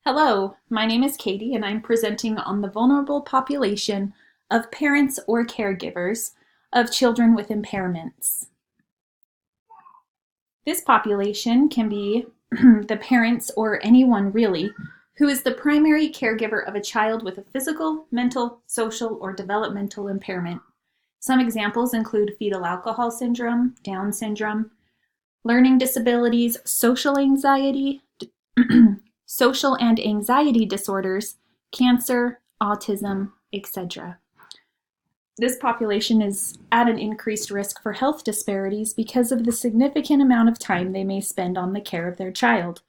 Hello, my name is Katie and I'm presenting on the vulnerable population of parents or caregivers of children with impairments. This population can be the parents or anyone really who is the primary caregiver of a child with a physical, mental, social, or developmental impairment. Some examples include fetal alcohol syndrome, Down syndrome, learning disabilities, social anxiety, social and anxiety disorders, cancer, autism, etc. This population is at an increased risk for health disparities because of the significant amount of time they may spend on the care of their child.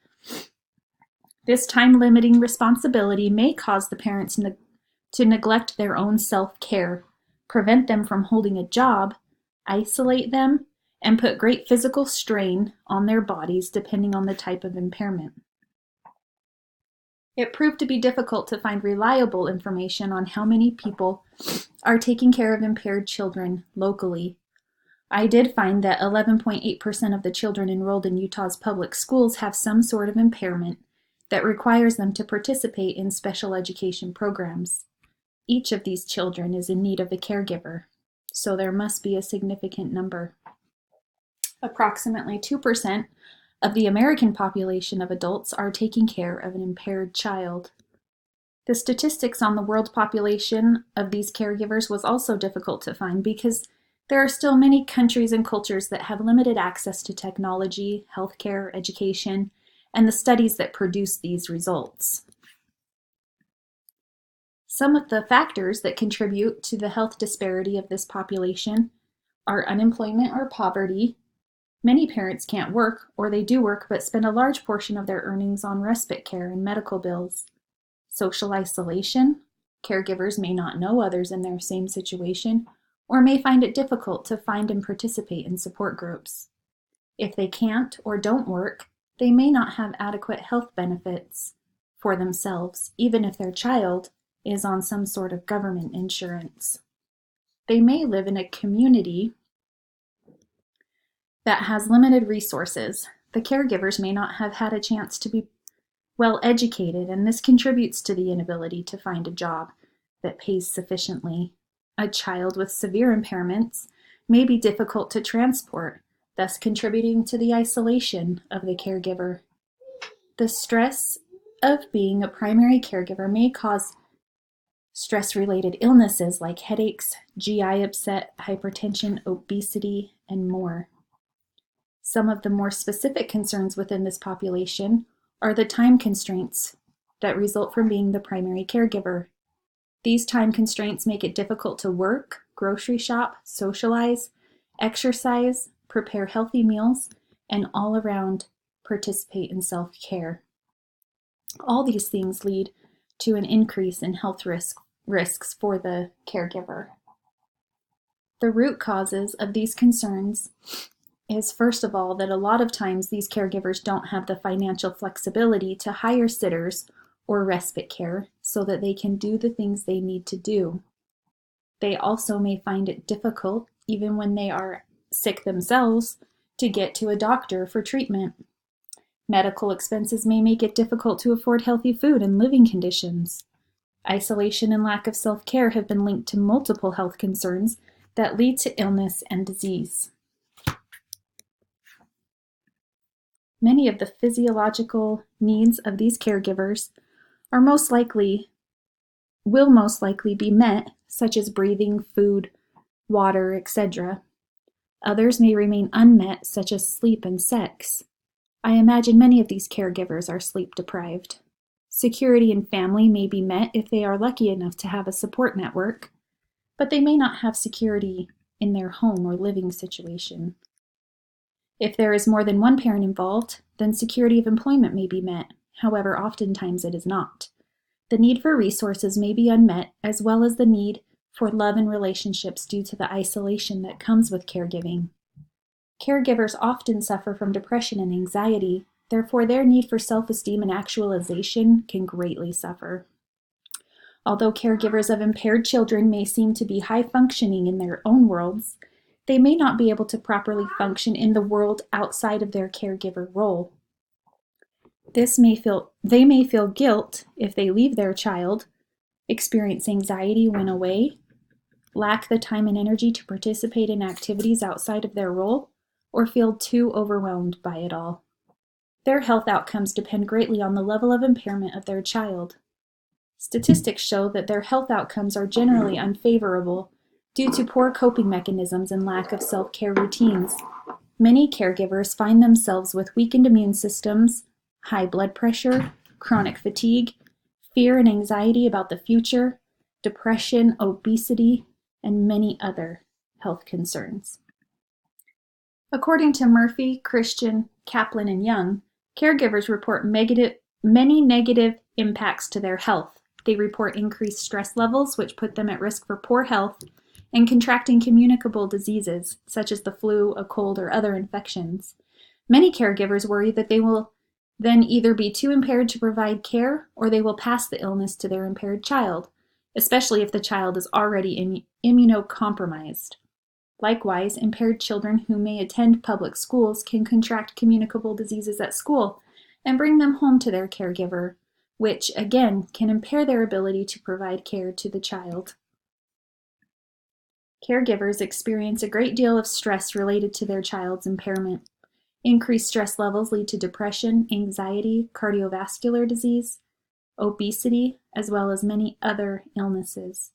This time-limiting responsibility may cause the parents to neglect their own self-care, prevent them from holding a job, isolate them, and put great physical strain on their bodies depending on the type of impairment. It proved to be difficult to find reliable information on how many people are taking care of impaired children locally. I did find that 11.8% of the children enrolled in Utah's public schools have some sort of impairment that requires them to participate in special education programs. Each of these children is in need of a caregiver, so there must be a significant number. Approximately 2% of the American population of adults are taking care of an impaired child. The statistics on the world population of these caregivers was also difficult to find because there are still many countries and cultures that have limited access to technology, healthcare, education, and the studies that produce these results. Some of the factors that contribute to the health disparity of this population are unemployment or poverty. Many parents can't work, or they do work but spend a large portion of their earnings on respite care and medical bills. Social isolation. Caregivers may not know others in their same situation, or may find it difficult to find and participate in support groups. If they can't or don't work, they may not have adequate health benefits for themselves, even if their child is on some sort of government insurance. They may live in a community that has limited resources. The caregivers may not have had a chance to be well educated, and this contributes to the inability to find a job that pays sufficiently. A child with severe impairments may be difficult to transport, thus contributing to the isolation of the caregiver. The stress of being a primary caregiver may cause stress-related illnesses like headaches, GI upset, hypertension, obesity, and more. Some of the more specific concerns within this population are the time constraints that result from being the primary caregiver. These time constraints make it difficult to work, grocery shop, socialize, exercise, prepare healthy meals, and all around participate in self-care. All these things lead to an increase in health risks for the caregiver. The root causes of these concerns is, first of all, that a lot of times these caregivers don't have the financial flexibility to hire sitters or respite care so that they can do the things they need to do. They also may find it difficult, even when they are sick themselves, to get to a doctor for treatment. Medical expenses may make it difficult to afford healthy food and living conditions. Isolation and lack of self-care have been linked to multiple health concerns that lead to illness and disease. Many of the physiological needs of these caregivers will most likely be met, such as breathing, food, water, etc. Others may remain unmet, such as sleep and sex. I imagine many of these caregivers are sleep deprived. Security and family may be met if they are lucky enough to have a support network, but they may not have security in their home or living situation. If there is more than one parent involved, then security of employment may be met. However, oftentimes it is not. The need for resources may be unmet, as well as the need for love and relationships due to the isolation that comes with caregiving. Caregivers often suffer from depression and anxiety, therefore their need for self-esteem and actualization can greatly suffer. Although caregivers of impaired children may seem to be high-functioning in their own worlds, they may not be able to properly function in the world outside of their caregiver role. They may feel guilt if they leave their child, experience anxiety when away, lack the time and energy to participate in activities outside of their role, or feel too overwhelmed by it all. Their health outcomes depend greatly on the level of impairment of their child. Statistics show that their health outcomes are generally unfavorable due to poor coping mechanisms and lack of self-care routines. Many caregivers find themselves with weakened immune systems, high blood pressure, chronic fatigue, fear and anxiety about the future, depression, obesity, and many other health concerns. According to Murphy, Christian, Kaplan, and Young, caregivers report many negative impacts to their health. They report increased stress levels, which put them at risk for poor health and contracting communicable diseases, such as the flu, a cold, or other infections. Many caregivers worry that they will then either be too impaired to provide care or they will pass the illness to their impaired child, especially if the child is already immunocompromised. Likewise, impaired children who may attend public schools can contract communicable diseases at school and bring them home to their caregiver, which, again, can impair their ability to provide care to the child. Caregivers experience a great deal of stress related to their child's impairment. Increased stress levels lead to depression, anxiety, cardiovascular disease, obesity, as well as many other illnesses.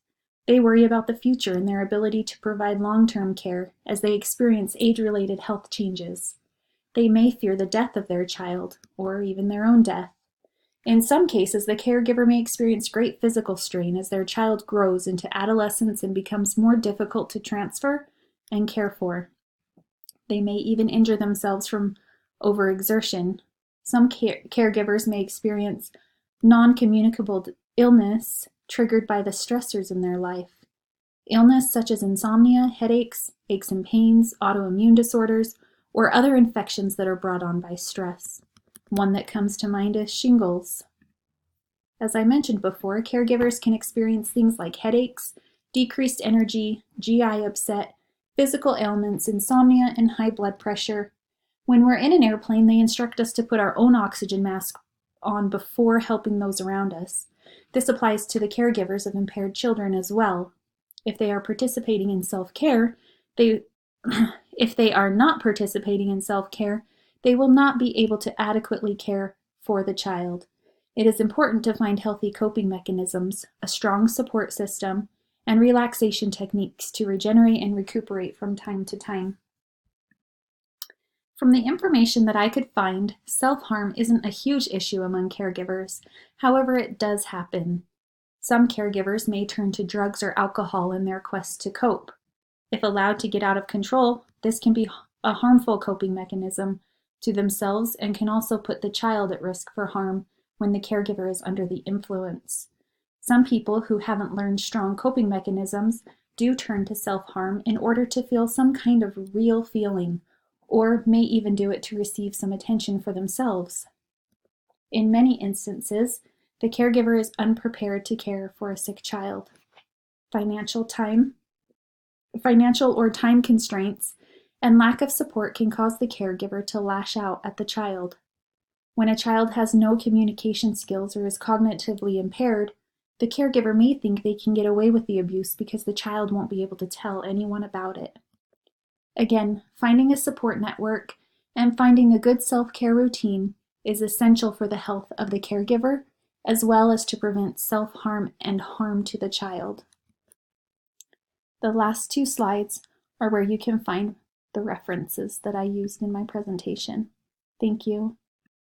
They worry about the future and their ability to provide long-term care as they experience age-related health changes. They may fear the death of their child, or even their own death. In some cases, the caregiver may experience great physical strain as their child grows into adolescence and becomes more difficult to transfer and care for. They may even injure themselves from overexertion. Some caregivers may experience non-communicable illness triggered by the stressors in their life. Illness such as insomnia, headaches, aches and pains, autoimmune disorders, or other infections that are brought on by stress. One that comes to mind is shingles. As I mentioned before, caregivers can experience things like headaches, decreased energy, GI upset, physical ailments, insomnia, and high blood pressure. When we're in an airplane, they instruct us to put our own oxygen mask on before helping those around us. This applies to the caregivers of impaired children as well. If they are participating in self-care, if they are not participating in self-care, they will not be able to adequately care for the child. It is important to find healthy coping mechanisms, a strong support system, and relaxation techniques to regenerate and recuperate from time to time. From the information that I could find, self-harm isn't a huge issue among caregivers. However, it does happen. Some caregivers may turn to drugs or alcohol in their quest to cope. If allowed to get out of control, this can be a harmful coping mechanism to themselves and can also put the child at risk for harm when the caregiver is under the influence. Some people who haven't learned strong coping mechanisms do turn to self-harm in order to feel some kind of real feeling, or may even do it to receive some attention for themselves. In many instances, the caregiver is unprepared to care for a sick child. Financial or time constraints and lack of support can cause the caregiver to lash out at the child. When a child has no communication skills or is cognitively impaired, the caregiver may think they can get away with the abuse because the child won't be able to tell anyone about it. Again, finding a support network and finding a good self-care routine is essential for the health of the caregiver, as well as to prevent self-harm and harm to the child. The last two slides are where you can find the references that I used in my presentation. Thank you.